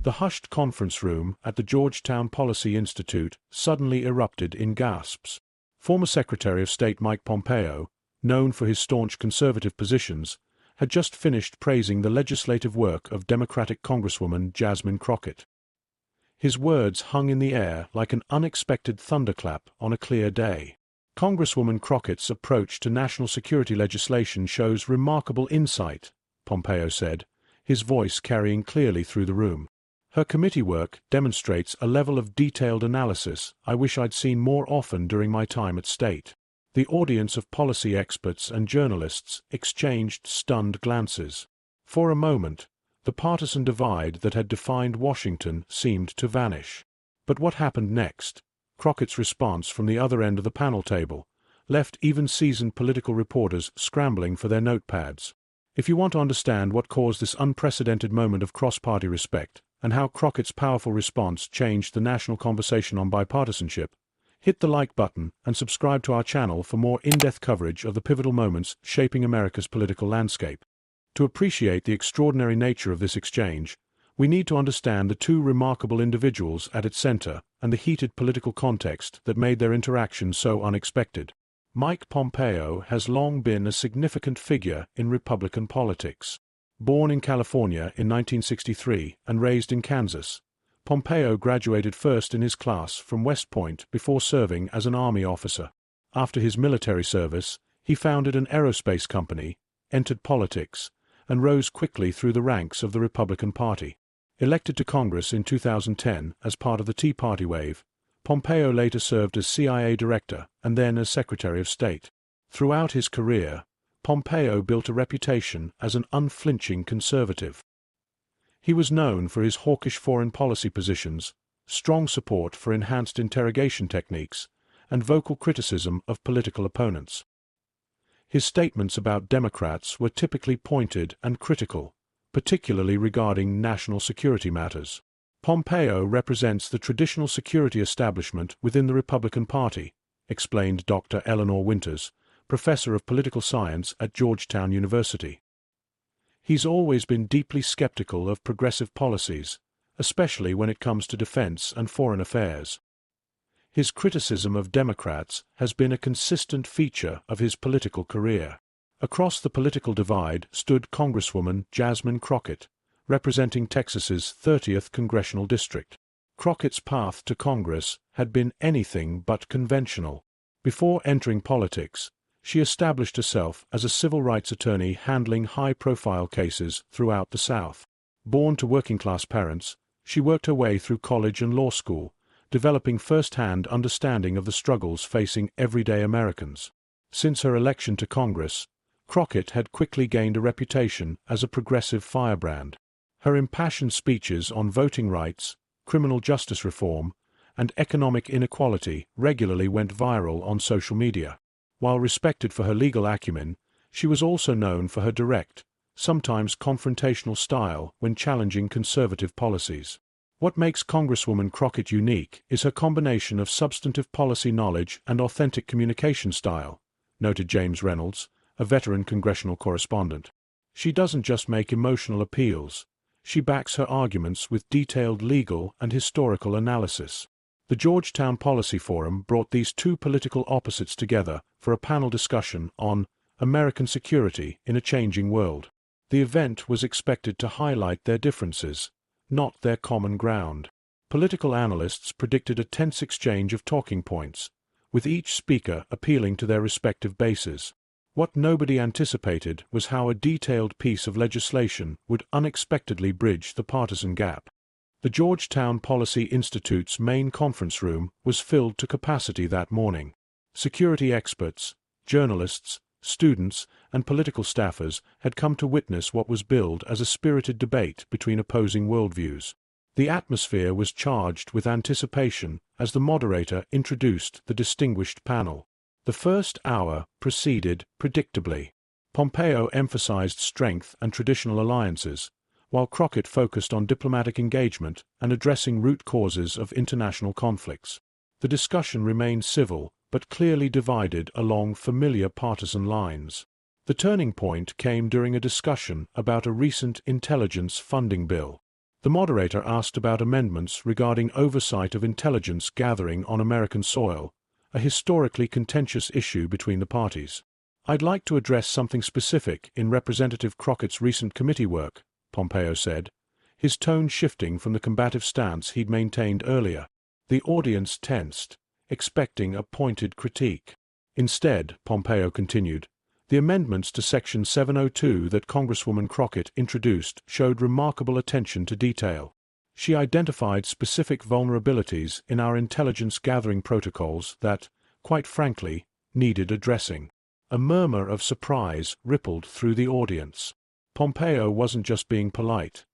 The hushed conference room at the Georgetown Policy Institute suddenly erupted in gasps. Former Secretary of State Mike Pompeo, known for his staunch conservative positions, had just finished praising the legislative work of Democratic Congresswoman Jasmine Crockett. His words hung in the air like an unexpected thunderclap on a clear day. Congresswoman Crockett's approach to national security legislation shows remarkable insight, Pompeo said, his voice carrying clearly through the room. Her committee work demonstrates a level of detailed analysis I wish I'd seen more often during my time at State. The audience of policy experts and journalists exchanged stunned glances. For a moment, the partisan divide that had defined Washington seemed to vanish. But what happened next? Crockett's response from the other end of the panel table left even seasoned political reporters scrambling for their notepads. If you want to understand what caused this unprecedented moment of cross-party respect and how Crockett's powerful response changed the national conversation on bipartisanship, hit the like button and subscribe to our channel for more in-depth coverage of the pivotal moments shaping America's political landscape. To appreciate the extraordinary nature of this exchange, we need to understand the two remarkable individuals at its center and the heated political context that made their interaction so unexpected. Mike Pompeo has long been a significant figure in Republican politics. Born in California in 1963 and raised in Kansas, Pompeo graduated first in his class from West Point before serving as an Army officer. After his military service, he founded an aerospace company, entered politics, and rose quickly through the ranks of the Republican Party. Elected to Congress in 2010 as part of the Tea Party wave, Pompeo later served as CIA Director and then as Secretary of State. Throughout his career, Pompeo built a reputation as an unflinching conservative. He was known for his hawkish foreign policy positions, strong support for enhanced interrogation techniques, and vocal criticism of political opponents. His statements about Democrats were typically pointed and critical, particularly regarding national security matters. Pompeo represents the traditional security establishment within the Republican Party, explained Dr. Eleanor Winters, professor of political science at Georgetown University. He's always been deeply skeptical of progressive policies, especially when it comes to defense and foreign affairs. His criticism of Democrats has been a consistent feature of his political career. Across the political divide stood Congresswoman Jasmine Crockett, representing Texas's 30th congressional district. Crockett's path to Congress had been anything but conventional. Before entering politics, she established herself as a civil rights attorney handling high-profile cases throughout the South. Born to working-class parents, she worked her way through college and law school, developing first-hand understanding of the struggles facing everyday Americans. Since her election to Congress, Crockett had quickly gained a reputation as a progressive firebrand. Her impassioned speeches on voting rights, criminal justice reform, and economic inequality regularly went viral on social media. While respected for her legal acumen, she was also known for her direct, sometimes confrontational style when challenging conservative policies. What makes Congresswoman Crockett unique is her combination of substantive policy knowledge and authentic communication style, noted James Reynolds, a veteran congressional correspondent. She doesn't just make emotional appeals. She backs her arguments with detailed legal and historical analysis. The Georgetown Policy Forum brought these two political opposites together for a panel discussion on American security in a changing world. The event was expected to highlight their differences, not their common ground. Political analysts predicted a tense exchange of talking points, with each speaker appealing to their respective bases. What nobody anticipated was how a detailed piece of legislation would unexpectedly bridge the partisan gap. The Georgetown Policy Institute's main conference room was filled to capacity that morning. Security experts, journalists, students, and political staffers had come to witness what was billed as a spirited debate between opposing worldviews. The atmosphere was charged with anticipation as the moderator introduced the distinguished panel. The first hour proceeded predictably. Pompeo emphasized strength and traditional alliances, while Crockett focused on diplomatic engagement and addressing root causes of international conflicts. The discussion remained civil, but clearly divided along familiar partisan lines. The turning point came during a discussion about a recent intelligence funding bill. The moderator asked about amendments regarding oversight of intelligence gathering on American soil, a historically contentious issue between the parties. "I'd like to address something specific in Representative Crockett's recent committee work," Pompeo said, his tone shifting from the combative stance he'd maintained earlier. The audience tensed, expecting a pointed critique. Instead, Pompeo continued, the amendments to Section 702 that Congresswoman Crockett introduced showed remarkable attention to detail. She identified specific vulnerabilities in our intelligence gathering protocols that, quite frankly, needed addressing. A murmur of surprise rippled through the audience. Pompeo wasn't just being polite.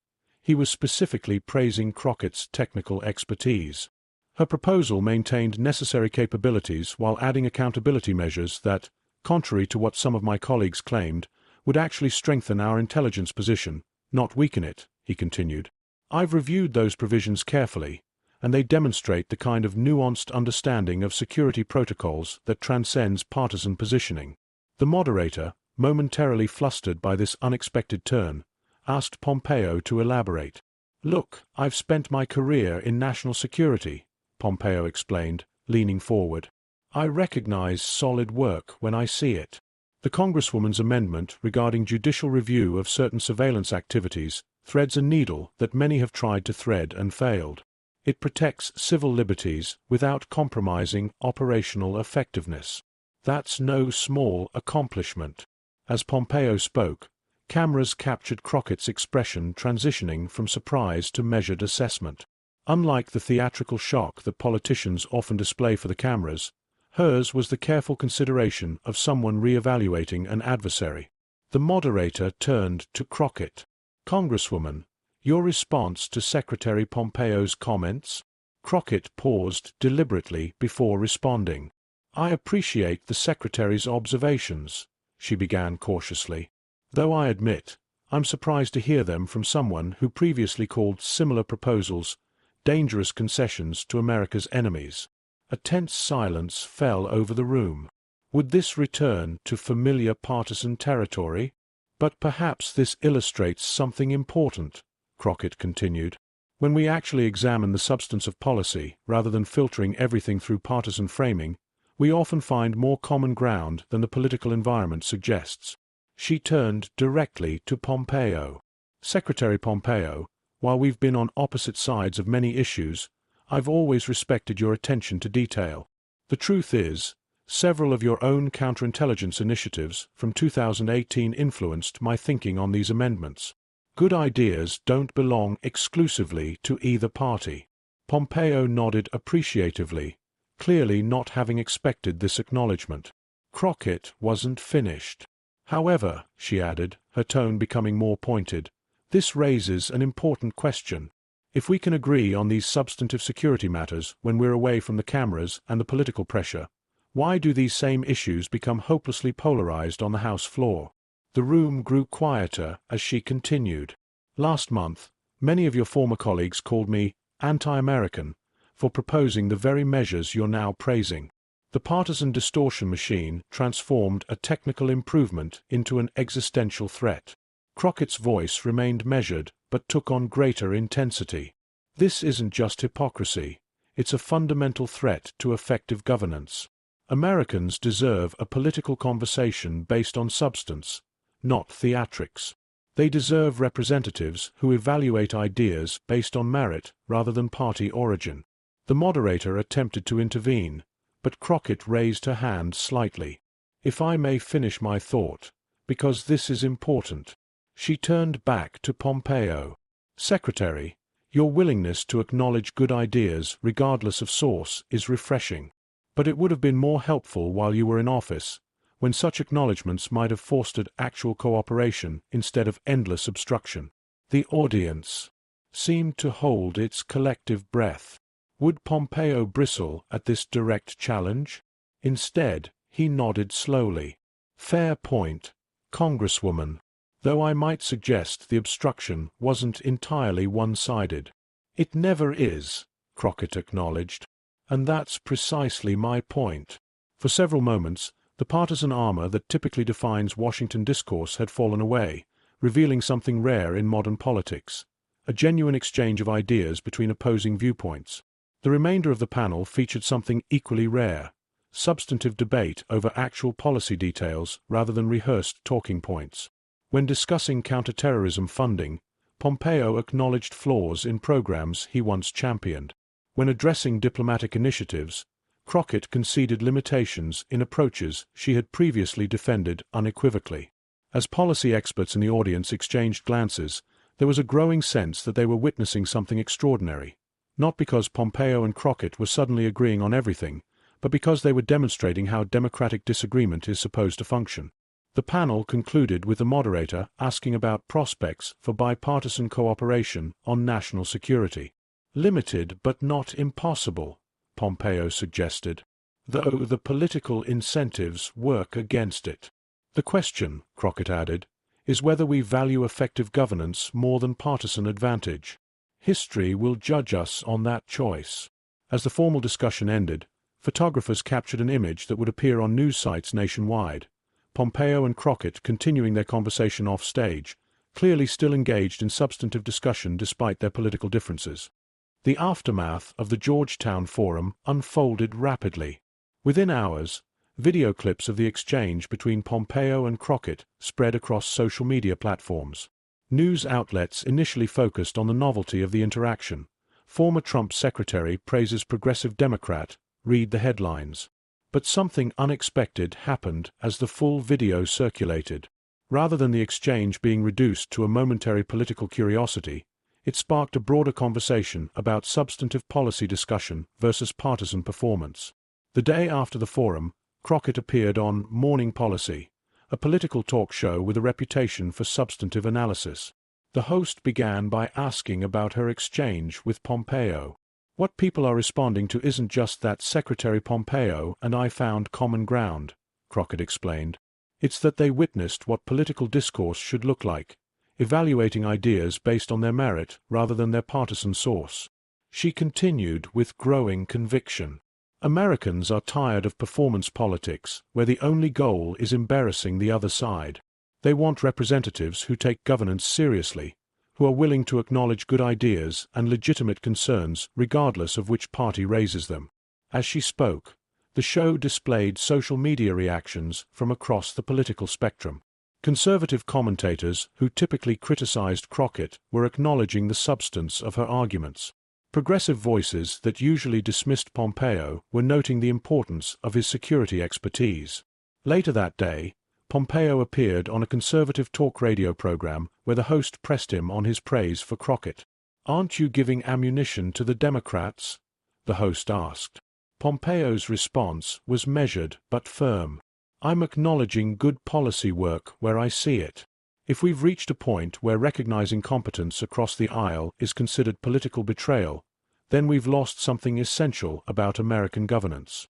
He was specifically praising Crockett's technical expertise. Her proposal maintained necessary capabilities while adding accountability measures that, contrary to what some of my colleagues claimed, would actually strengthen our intelligence position, not weaken it, he continued. I've reviewed those provisions carefully, and they demonstrate the kind of nuanced understanding of security protocols that transcends partisan positioning. The moderator, momentarily flustered by this unexpected turn, asked Pompeo to elaborate. "Look, I've spent my career in national security," Pompeo explained, leaning forward. "I recognize solid work when I see it." The Congresswoman's amendment regarding judicial review of certain surveillance activities threads a needle that many have tried to thread and failed. It protects civil liberties without compromising operational effectiveness. That's no small accomplishment. As Pompeo spoke, cameras captured Crockett's expression transitioning from surprise to measured assessment. Unlike the theatrical shock that politicians often display for the cameras, hers was the careful consideration of someone re-evaluating an adversary. The moderator turned to Crockett. "Congresswoman, your response to Secretary Pompeo's comments?" Crockett paused deliberately before responding. "I appreciate the Secretary's observations," she began cautiously, "though I admit I'm surprised to hear them from someone who previously called similar proposals dangerous concessions to America's enemies." A tense silence fell over the room. Would this return to familiar partisan territory? "But perhaps this illustrates something important," Crockett continued. "When we actually examine the substance of policy, rather than filtering everything through partisan framing, we often find more common ground than the political environment suggests." She turned directly to Pompeo. "Secretary Pompeo, while we've been on opposite sides of many issues, I've always respected your attention to detail. The truth is, several of your own counterintelligence initiatives from 2018 influenced my thinking on these amendments. Good ideas don't belong exclusively to either party." Pompeo nodded appreciatively, clearly not having expected this acknowledgement. Crockett wasn't finished. "However," she added, her tone becoming more pointed, "this raises an important question. If we can agree on these substantive security matters when we're away from the cameras and the political pressure, why do these same issues become hopelessly polarized on the House floor?" The room grew quieter as she continued. "Last month, many of your former colleagues called me anti-American for proposing the very measures you're now praising. The partisan distortion machine transformed a technical improvement into an existential threat." Crockett's voice remained measured but took on greater intensity. "This isn't just hypocrisy. It's a fundamental threat to effective governance. Americans deserve a political conversation based on substance, not theatrics. They deserve representatives who evaluate ideas based on merit rather than party origin." The moderator attempted to intervene, but Crockett raised her hand slightly. "If I may finish my thought, because this is important." She turned back to Pompeo. "Secretary, your willingness to acknowledge good ideas regardless of source is refreshing. But it would have been more helpful while you were in office, when such acknowledgments might have fostered actual cooperation instead of endless obstruction." The audience seemed to hold its collective breath. Would Pompeo bristle at this direct challenge? Instead, he nodded slowly. "Fair point, Congresswoman. Though I might suggest the obstruction wasn't entirely one-sided." "It never is," Crockett acknowledged. "And that's precisely my point." For several moments, the partisan armor that typically defines Washington discourse had fallen away, revealing something rare in modern politics: a genuine exchange of ideas between opposing viewpoints. The remainder of the panel featured something equally rare: substantive debate over actual policy details rather than rehearsed talking points. When discussing counterterrorism funding, Pompeo acknowledged flaws in programs he once championed. When addressing diplomatic initiatives, Crockett conceded limitations in approaches she had previously defended unequivocally. As policy experts in the audience exchanged glances, there was a growing sense that they were witnessing something extraordinary, not because Pompeo and Crockett were suddenly agreeing on everything, but because they were demonstrating how democratic disagreement is supposed to function. The panel concluded with the moderator asking about prospects for bipartisan cooperation on national security. Limited but not impossible, Pompeo suggested, though the political incentives work against it. The question, Crockett added, is whether we value effective governance more than partisan advantage. History will judge us on that choice. As the formal discussion ended, photographers captured an image that would appear on news sites nationwide: Pompeo and Crockett continuing their conversation off-stage, clearly still engaged in substantive discussion despite their political differences. The aftermath of the Georgetown Forum unfolded rapidly. Within hours, video clips of the exchange between Pompeo and Crockett spread across social media platforms. News outlets initially focused on the novelty of the interaction. Former Trump secretary praises progressive Democrat, read the headlines. But something unexpected happened as the full video circulated. Rather than the exchange being reduced to a momentary political curiosity, it sparked a broader conversation about substantive policy discussion versus partisan performance. The day after the forum, Crockett appeared on Morning Policy, a political talk show with a reputation for substantive analysis. The host began by asking about her exchange with Pompeo. "What people are responding to isn't just that Secretary Pompeo and I found common ground," Crockett explained. "It's that they witnessed what political discourse should look like, evaluating ideas based on their merit rather than their partisan source." She continued with growing conviction. "Americans are tired of performance politics, where the only goal is embarrassing the other side. They want representatives who take governance seriously, who are willing to acknowledge good ideas and legitimate concerns regardless of which party raises them." As she spoke, the show displayed social media reactions from across the political spectrum. Conservative commentators who typically criticized Crockett were acknowledging the substance of her arguments. Progressive voices that usually dismissed Pompeo were noting the importance of his security expertise. Later that day, Pompeo appeared on a conservative talk radio program where the host pressed him on his praise for Crockett. "Aren't you giving ammunition to the Democrats?" the host asked. Pompeo's response was measured but firm. "I'm acknowledging good policy work where I see it. If we've reached a point where recognizing competence across the aisle is considered political betrayal, then we've lost something essential about American governance."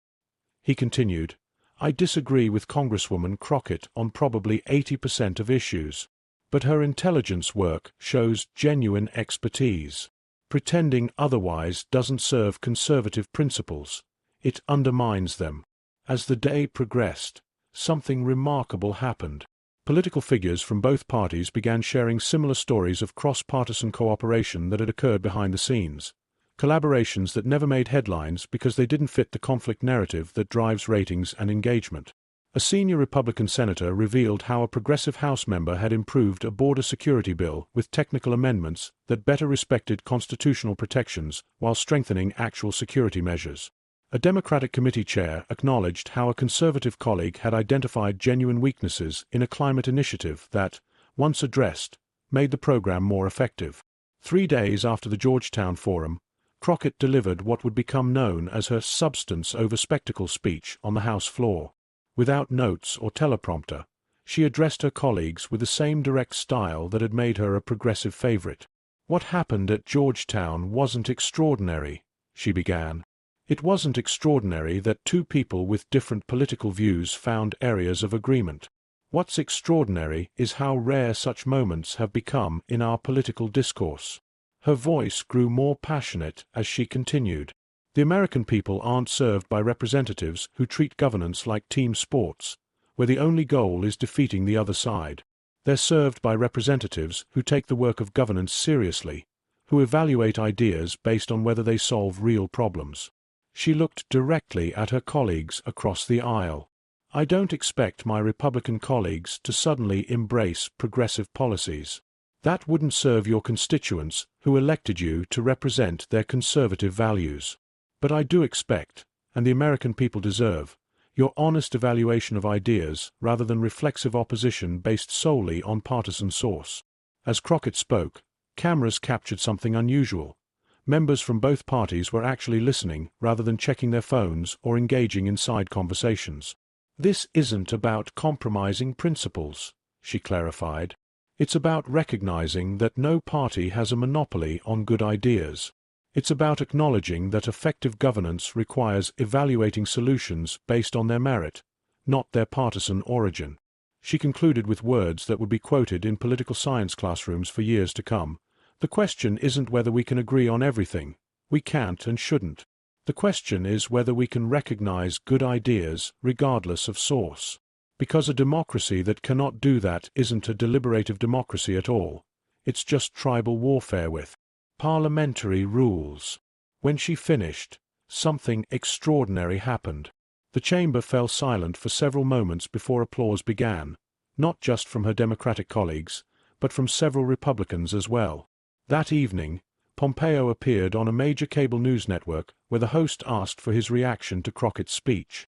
He continued, "I disagree with Congresswoman Crockett on probably 80% of issues, but her intelligence work shows genuine expertise. Pretending otherwise doesn't serve conservative principles. It undermines them." As the day progressed, something remarkable happened. Political figures from both parties began sharing similar stories of cross-partisan cooperation that had occurred behind the scenes. Collaborations that never made headlines because they didn't fit the conflict narrative that drives ratings and engagement. A senior Republican senator revealed how a progressive House member had improved a border security bill with technical amendments that better respected constitutional protections while strengthening actual security measures. A Democratic committee chair acknowledged how a conservative colleague had identified genuine weaknesses in a climate initiative that, once addressed, made the program more effective. 3 days after the Georgetown Forum, Crockett delivered what would become known as her substance over spectacle speech on the House floor. Without notes or teleprompter, she addressed her colleagues with the same direct style that had made her a progressive favorite. "What happened at Georgetown wasn't extraordinary," she began. "It wasn't extraordinary that two people with different political views found areas of agreement. What's extraordinary is how rare such moments have become in our political discourse." Her voice grew more passionate as she continued. "The American people aren't served by representatives who treat governance like team sports, where the only goal is defeating the other side. They're served by representatives who take the work of governance seriously, who evaluate ideas based on whether they solve real problems. She looked directly at her colleagues across the aisle. I don't expect my Republican colleagues to suddenly embrace progressive policies. That wouldn't serve your constituents who elected you to represent their conservative values. But I do expect, and the American people deserve, your honest evaluation of ideas rather than reflexive opposition based solely on partisan source. As Crockett spoke, cameras captured something unusual. Members from both parties were actually listening rather than checking their phones or engaging in side conversations. This isn't about compromising principles, she clarified. It's about recognizing that no party has a monopoly on good ideas. It's about acknowledging that effective governance requires evaluating solutions based on their merit, not their partisan origin. She concluded with words that would be quoted in political science classrooms for years to come. The question isn't whether we can agree on everything. We can't and shouldn't. The question is whether we can recognize good ideas regardless of source. Because a democracy that cannot do that isn't a deliberative democracy at all. It's just tribal warfare with parliamentary rules. When she finished, something extraordinary happened. The chamber fell silent for several moments before applause began, not just from her Democratic colleagues, but from several Republicans as well. That evening, Pompeo appeared on a major cable news network where the host asked for his reaction to Crockett's speech.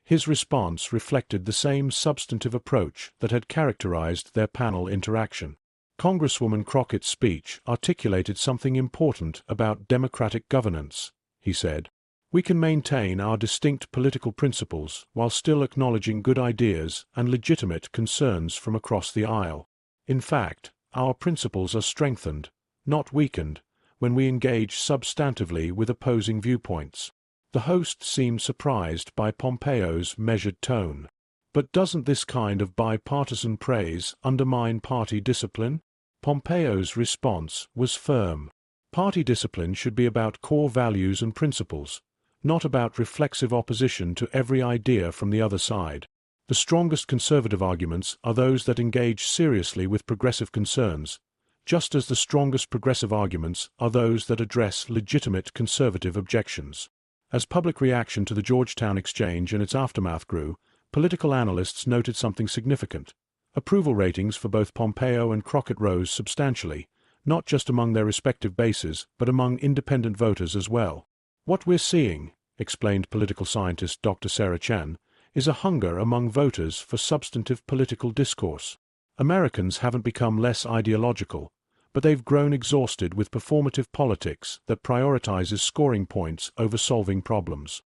His response reflected the same substantive approach that had characterized their panel interaction. Congresswoman Crockett's speech articulated something important about democratic governance, he said. We can maintain our distinct political principles while still acknowledging good ideas and legitimate concerns from across the aisle. In fact, our principles are strengthened, not weakened, when we engage substantively with opposing viewpoints. The host seemed surprised by Pompeo's measured tone. But doesn't this kind of bipartisan praise undermine party discipline? Pompeo's response was firm. Party discipline should be about core values and principles, not about reflexive opposition to every idea from the other side. The strongest conservative arguments are those that engage seriously with progressive concerns, just as the strongest progressive arguments are those that address legitimate conservative objections. As public reaction to the Georgetown exchange and its aftermath grew, political analysts noted something significant. Approval ratings for both Pompeo and Crockett rose substantially, not just among their respective bases, but among independent voters as well. What we're seeing, explained political scientist Dr. Sarah Chen, is a hunger among voters for substantive political discourse. Americans haven't become less ideological, but they've grown exhausted with performative politics that prioritizes scoring points over solving problems.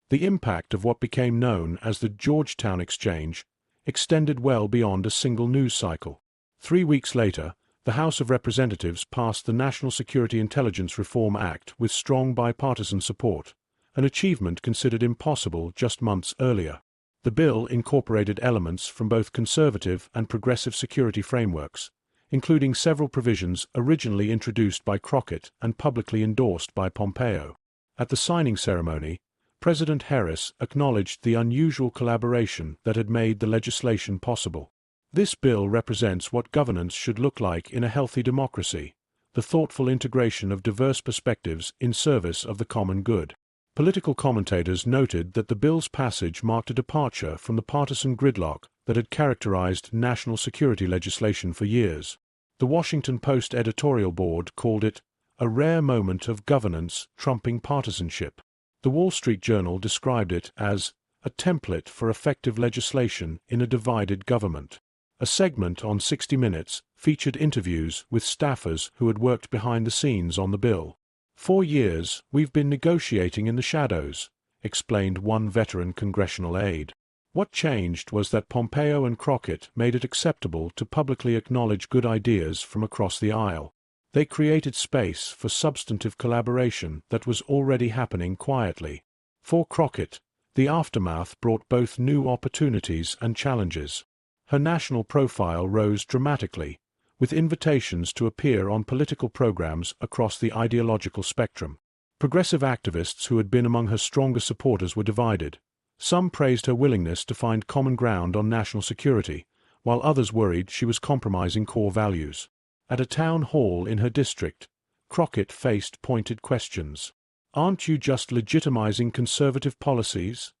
The impact of what became known as the Georgetown exchange extended well beyond a single news cycle. 3 weeks later, the House of Representatives passed the National Security Intelligence Reform Act with strong bipartisan support, an achievement considered impossible just months earlier. The bill incorporated elements from both conservative and progressive security frameworks, including several provisions originally introduced by Crockett and publicly endorsed by Pompeo. At the signing ceremony, President Harris acknowledged the unusual collaboration that had made the legislation possible. This bill represents what governance should look like in a healthy democracy, the thoughtful integration of diverse perspectives in service of the common good. Political commentators noted that the bill's passage marked a departure from the partisan gridlock that had characterized national security legislation for years. The Washington Post editorial board called it a rare moment of governance trumping partisanship. The Wall Street Journal described it as a template for effective legislation in a divided government. A segment on 60 Minutes featured interviews with staffers who had worked behind the scenes on the bill. "For years, we've been negotiating in the shadows," explained one veteran congressional aide. What changed was that Pompeo and Crockett made it acceptable to publicly acknowledge good ideas from across the aisle. They created space for substantive collaboration that was already happening quietly. For Crockett, the aftermath brought both new opportunities and challenges. Her national profile rose dramatically, with invitations to appear on political programs across the ideological spectrum. Progressive activists who had been among her strongest supporters were divided. Some praised her willingness to find common ground on national security, while others worried she was compromising core values. At a town hall in her district, Crockett faced pointed questions. "Aren't you just legitimizing conservative policies?"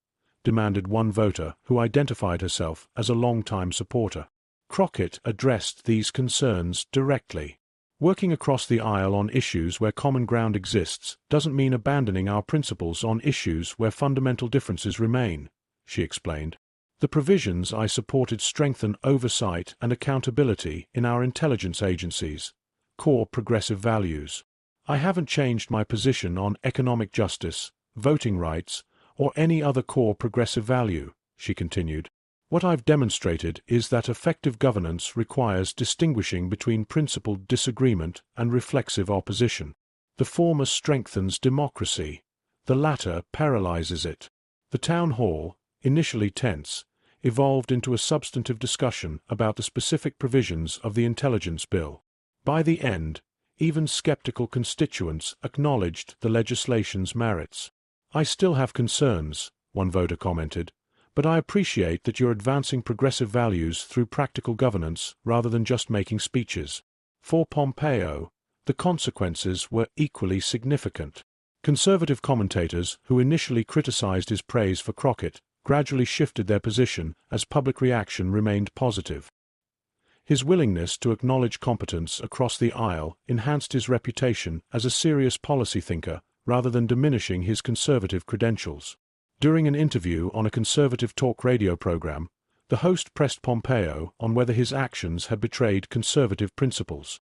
demanded one voter who identified herself as a long-time supporter. Crockett addressed these concerns directly. "Working across the aisle on issues where common ground exists doesn't mean abandoning our principles on issues where fundamental differences remain," she explained. "The provisions I supported strengthen oversight and accountability in our intelligence agencies, core progressive values. I haven't changed my position on economic justice, voting rights, or any other core progressive value," she continued. "What I've demonstrated is that effective governance requires distinguishing between principled disagreement and reflexive opposition. The former strengthens democracy, the latter paralyzes it." The town hall, initially tense, evolved into a substantive discussion about the specific provisions of the intelligence bill. By the end, even skeptical constituents acknowledged the legislation's merits. "I still have concerns," one voter commented, "but I appreciate that you're advancing progressive values through practical governance rather than just making speeches." For Pompeo, the consequences were equally significant. Conservative commentators who initially criticized his praise for Crockett gradually shifted their position as public reaction remained positive. His willingness to acknowledge competence across the aisle enhanced his reputation as a serious policy thinker rather than diminishing his conservative credentials. During an interview on a conservative talk radio program, the host pressed Pompeo on whether his actions had betrayed conservative principles.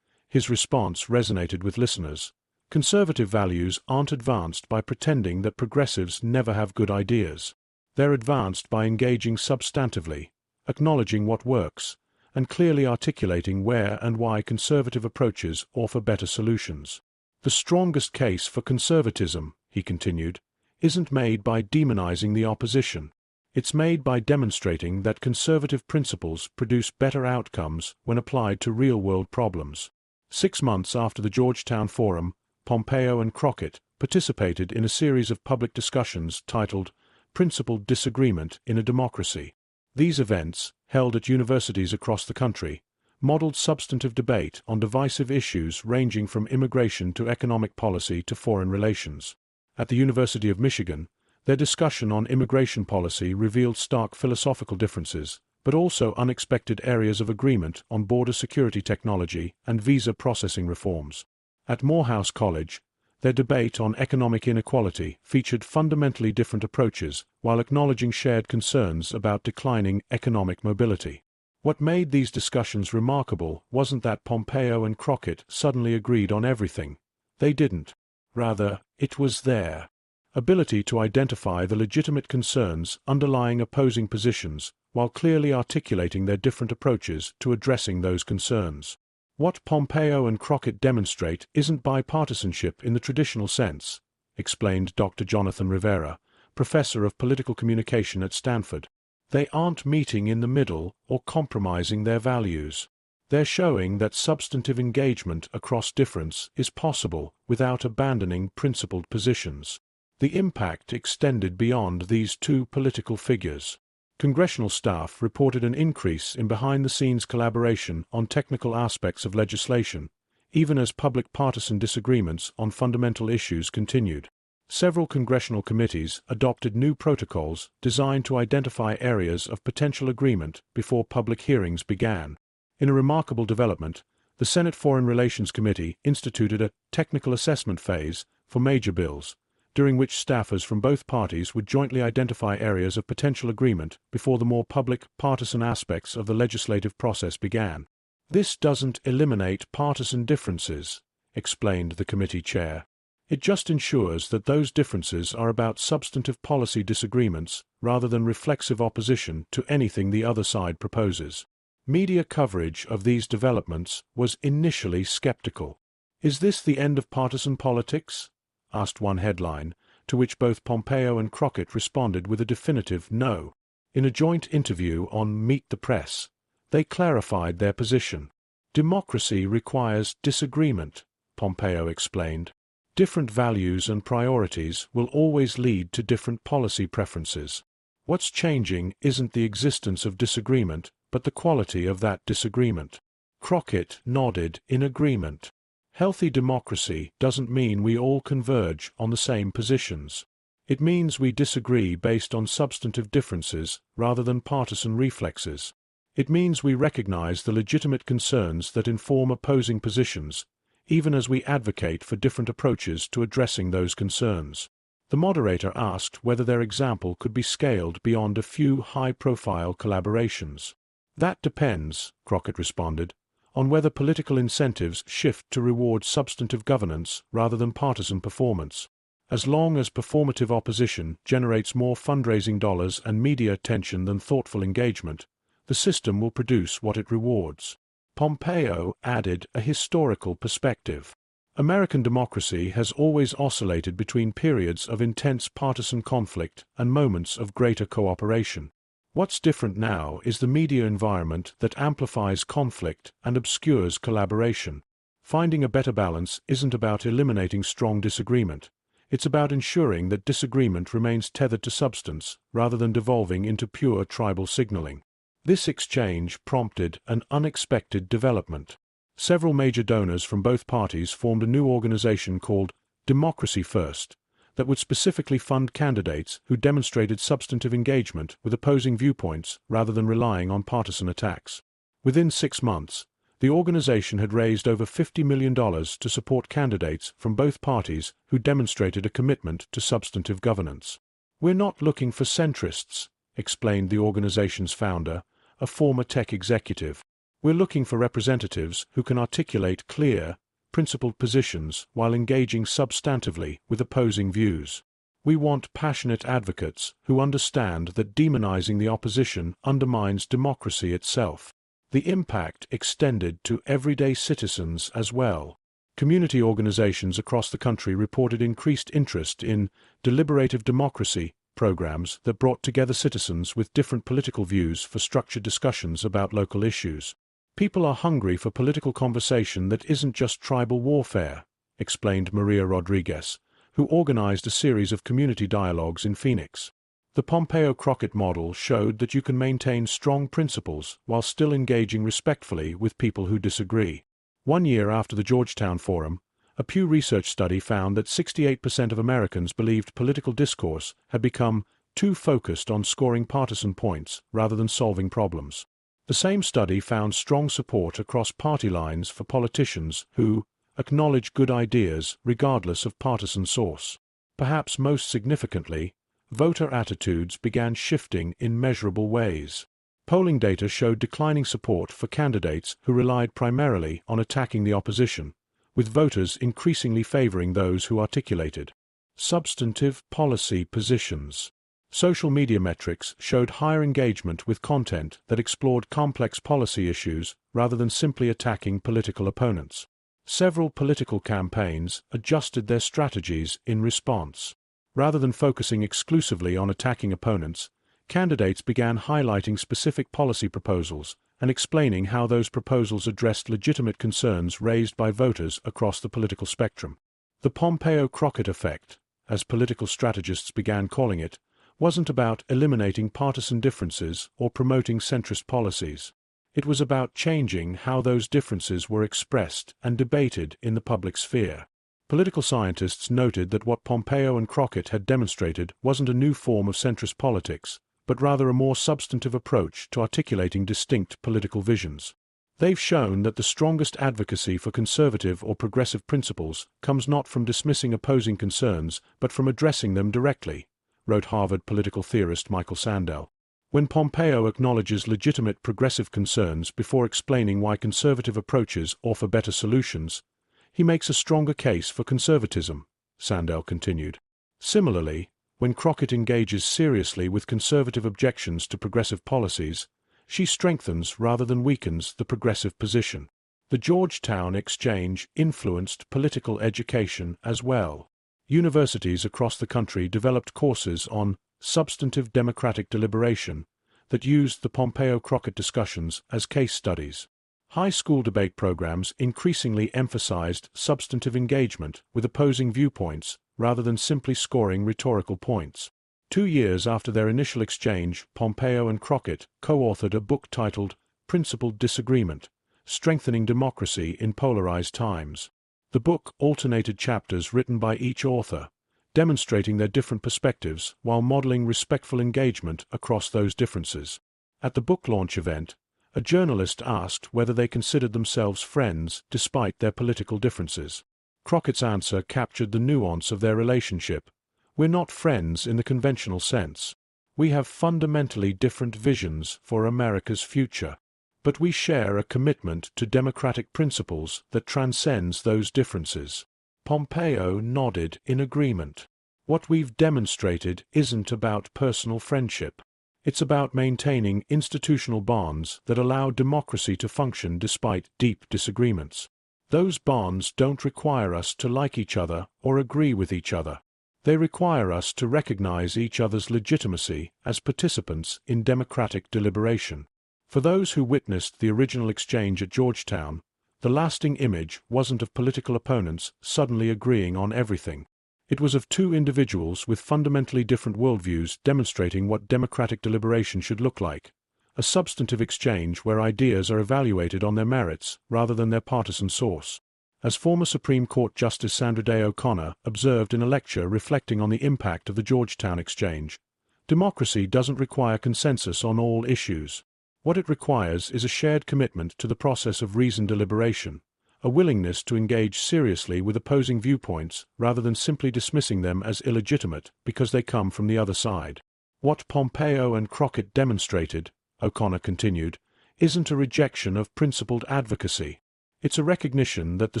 His response resonated with listeners. "Conservative values aren't advanced by pretending that progressives never have good ideas. They're advanced by engaging substantively, acknowledging what works, and clearly articulating where and why conservative approaches offer better solutions. The strongest case for conservatism," he continued, "isn't made by demonizing the opposition. It's made by demonstrating that conservative principles produce better outcomes when applied to real-world problems." 6 months after the Georgetown Forum, Pompeo and Crockett participated in a series of public discussions titled "Principled Disagreement in a Democracy." These events, held at universities across the country, modeled substantive debate on divisive issues ranging from immigration to economic policy to foreign relations. At the University of Michigan, their discussion on immigration policy revealed stark philosophical differences, but also unexpected areas of agreement on border security technology and visa processing reforms. At Morehouse College, their debate on economic inequality featured fundamentally different approaches while acknowledging shared concerns about declining economic mobility. What made these discussions remarkable wasn't that Pompeo and Crockett suddenly agreed on everything. They didn't. Rather, it was their ability to identify the legitimate concerns underlying opposing positions while clearly articulating their different approaches to addressing those concerns. "What Pompeo and Crockett demonstrate isn't bipartisanship in the traditional sense," explained Dr. Jonathan Rivera, professor of political communication at Stanford. "They aren't meeting in the middle or compromising their values. They're showing that substantive engagement across difference is possible without abandoning principled positions." The impact extended beyond these two political figures. Congressional staff reported an increase in behind-the-scenes collaboration on technical aspects of legislation, even as public partisan disagreements on fundamental issues continued. Several congressional committees adopted new protocols designed to identify areas of potential agreement before public hearings began. In a remarkable development, the Senate Foreign Relations Committee instituted a technical assessment phase for major bills, during which staffers from both parties would jointly identify areas of potential agreement before the more public, partisan aspects of the legislative process began. "This doesn't eliminate partisan differences," explained the committee chair. "It just ensures that those differences are about substantive policy disagreements rather than reflexive opposition to anything the other side proposes." Media coverage of these developments was initially skeptical. "Is this the end of partisan politics?" asked one headline, to which both Pompeo and Crockett responded with a definitive no. In a joint interview on Meet the Press, they clarified their position. "Democracy requires disagreement," Pompeo explained. "Different values and priorities will always lead to different policy preferences. What's changing isn't the existence of disagreement, but the quality of that disagreement." Crockett nodded in agreement. Healthy democracy doesn't mean we all converge on the same positions. It means we disagree based on substantive differences rather than partisan reflexes. It means we recognize the legitimate concerns that inform opposing positions, even as we advocate for different approaches to addressing those concerns. The moderator asked whether their example could be scaled beyond a few high-profile collaborations. That depends, Crockett responded, on whether political incentives shift to reward substantive governance rather than partisan performance. As long as performative opposition generates more fundraising dollars and media attention than thoughtful engagement, the system will produce what it rewards. Pompeo added a historical perspective. American democracy has always oscillated between periods of intense partisan conflict and moments of greater cooperation. What's different now is the media environment that amplifies conflict and obscures collaboration. Finding a better balance isn't about eliminating strong disagreement. It's about ensuring that disagreement remains tethered to substance rather than devolving into pure tribal signaling. This exchange prompted an unexpected development. Several major donors from both parties formed a new organization called Democracy First that would specifically fund candidates who demonstrated substantive engagement with opposing viewpoints rather than relying on partisan attacks. Within 6 months, the organization had raised over $50 million to support candidates from both parties who demonstrated a commitment to substantive governance. "We're not looking for centrists," explained the organization's founder, a former tech executive. "We're looking for representatives who can articulate clear, principled positions while engaging substantively with opposing views. We want passionate advocates who understand that demonizing the opposition undermines democracy itself." The impact extended to everyday citizens as well. Community organizations across the country reported increased interest in deliberative democracy programs that brought together citizens with different political views for structured discussions about local issues. "People are hungry for political conversation that isn't just tribal warfare," explained Maria Rodriguez, who organized a series of community dialogues in Phoenix. The Pompeo-Crockett model showed that you can maintain strong principles while still engaging respectfully with people who disagree. 1 year after the Georgetown Forum, a Pew Research study found that 68% of Americans believed political discourse had become too focused on scoring partisan points rather than solving problems. The same study found strong support across party lines for politicians who acknowledge good ideas regardless of partisan source. Perhaps most significantly, voter attitudes began shifting in measurable ways. Polling data showed declining support for candidates who relied primarily on attacking the opposition, with voters increasingly favoring those who articulated substantive policy positions. Social media metrics showed higher engagement with content that explored complex policy issues rather than simply attacking political opponents. Several political campaigns adjusted their strategies in response. Rather than focusing exclusively on attacking opponents, candidates began highlighting specific policy proposals and explaining how those proposals addressed legitimate concerns raised by voters across the political spectrum. The Pompeo-Crockett effect, as political strategists began calling it, wasn't about eliminating partisan differences or promoting centrist policies. It was about changing how those differences were expressed and debated in the public sphere. Political scientists noted that what Pompeo and Crockett had demonstrated wasn't a new form of centrist politics, but rather a more substantive approach to articulating distinct political visions. "They've shown that the strongest advocacy for conservative or progressive principles comes not from dismissing opposing concerns but from addressing them directly," wrote Harvard political theorist Michael Sandel. When Pompeo acknowledges legitimate progressive concerns before explaining why conservative approaches offer better solutions, he makes a stronger case for conservatism, Sandel continued. Similarly, when Crockett engages seriously with conservative objections to progressive policies, she strengthens rather than weakens the progressive position. The Georgetown Exchange influenced political education as well. Universities across the country developed courses on substantive democratic deliberation that used the Pompeo-Crockett discussions as case studies. High school debate programs increasingly emphasized substantive engagement with opposing viewpoints rather than simply scoring rhetorical points. 2 years after their initial exchange, Pompeo and Crockett co-authored a book titled Principled Disagreement: Strengthening Democracy in Polarized Times. The book alternated chapters written by each author, demonstrating their different perspectives while modeling respectful engagement across those differences. At the book launch event, a journalist asked whether they considered themselves friends despite their political differences. Crockett's answer captured the nuance of their relationship. "We're not friends in the conventional sense. We have fundamentally different visions for America's future. But we share a commitment to democratic principles that transcends those differences." Pompeo nodded in agreement. "What we've demonstrated isn't about personal friendship. It's about maintaining institutional bonds that allow democracy to function despite deep disagreements. Those bonds don't require us to like each other or agree with each other. They require us to recognize each other's legitimacy as participants in democratic deliberation." For those who witnessed the original exchange at Georgetown, the lasting image wasn't of political opponents suddenly agreeing on everything. It was of two individuals with fundamentally different worldviews demonstrating what democratic deliberation should look like, a substantive exchange where ideas are evaluated on their merits rather than their partisan source. As former Supreme Court Justice Sandra Day O'Connor observed in a lecture reflecting on the impact of the Georgetown exchange, democracy doesn't require consensus on all issues. What it requires is a shared commitment to the process of reasoned deliberation, a willingness to engage seriously with opposing viewpoints rather than simply dismissing them as illegitimate because they come from the other side. What Pompeo and Crockett demonstrated, O'Connor continued, isn't a rejection of principled advocacy. It's a recognition that the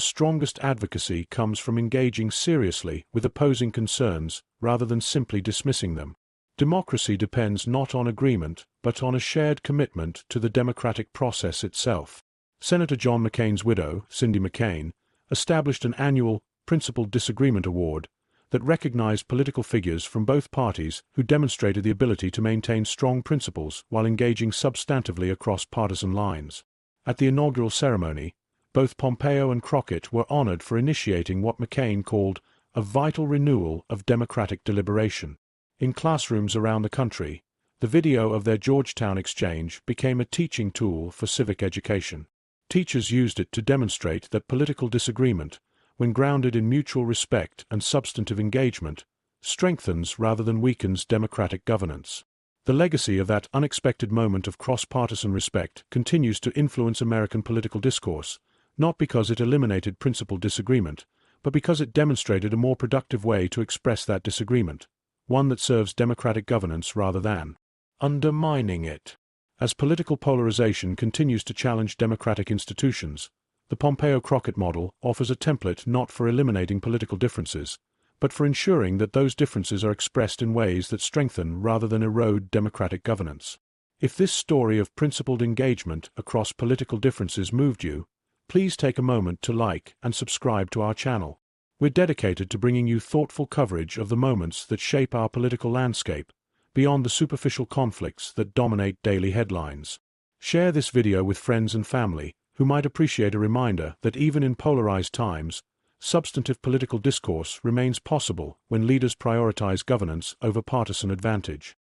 strongest advocacy comes from engaging seriously with opposing concerns rather than simply dismissing them. Democracy depends not on agreement, but on a shared commitment to the democratic process itself. Senator John McCain's widow, Cindy McCain, established an annual Principled Disagreement Award that recognized political figures from both parties who demonstrated the ability to maintain strong principles while engaging substantively across partisan lines. At the inaugural ceremony, both Pompeo and Crockett were honored for initiating what McCain called a vital renewal of democratic deliberation. In classrooms around the country, the video of their Georgetown exchange became a teaching tool for civic education. Teachers used it to demonstrate that political disagreement, when grounded in mutual respect and substantive engagement, strengthens rather than weakens democratic governance. The legacy of that unexpected moment of cross-partisan respect continues to influence American political discourse, not because it eliminated principled disagreement, but because it demonstrated a more productive way to express that disagreement, one that serves democratic governance rather than undermining it. As political polarization continues to challenge democratic institutions, the Pompeo-Crockett model offers a template not for eliminating political differences, but for ensuring that those differences are expressed in ways that strengthen rather than erode democratic governance. If this story of principled engagement across political differences moved you, please take a moment to like and subscribe to our channel. We're dedicated to bringing you thoughtful coverage of the moments that shape our political landscape, beyond the superficial conflicts that dominate daily headlines. Share this video with friends and family who might appreciate a reminder that even in polarized times, substantive political discourse remains possible when leaders prioritize governance over partisan advantage.